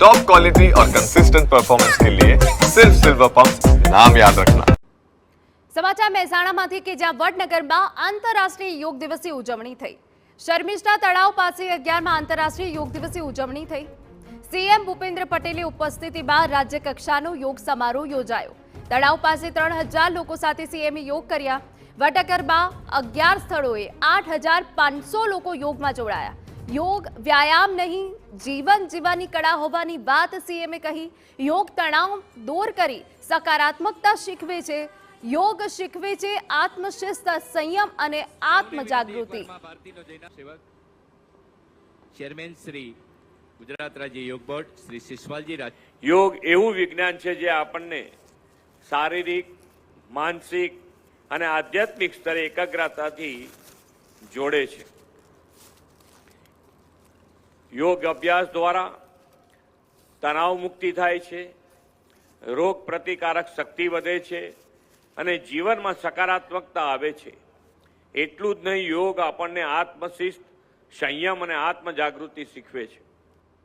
Top quality और consistent performance के लिए सिर्फ सिल्वर पंप नाम याद रखना। સમાચાર મહેસાણામાંથી કે જ્યાં વડનગરમાં આંતરરાષ્ટ્રીય યોગ દિવસની ઉજવણી થઈ। શર્મિષ્ઠા તળાવ પાસે 11મા આંતરરાષ્ટ્રીય યોગ દિવસની ઉજવણી થઈ। સીએમ ભૂપેન્દ્ર પટેલની ઉપસ્થિતિમાં રાજ્ય કક્ષાનો યોગ સમારોહ યોજાયો। તળાવ પાસે 3000 લોકો સાથે સીએમએ યોગ કર્યા। વડનગરમાં 11 સ્થળોએ 8500 લોકો યોગમાં જોડાયા। योग व्यायाम नहीं जीवन जीवानी कड़ा होवानी बात सीएमए कही। योग तणाव दूर करी सकारात्मकता शीखवे छे। योग शीखवे छे आत्मशिस्त संयम अने आत्मजागृति। चेरमेन श्री गुजरात राज्य योग बोर्ड श्री शिशवालजी राज। योग एवं विज्ञान है जे आपने शारीरिक मानसिक अने आध्यात्मिक स्तरे एकाग्रता थी जोड़े छे। योग अभ्यास द्वारा तनाव मुक्ति थाय छे, रोग प्रतिकारक शक्ति वधे छे अने जीवन में सकारात्मकता आवे छे। एटलुं ज नहीं, योग आपने आत्मशिस्त संयम अने आत्मजागृति शीखवे छे।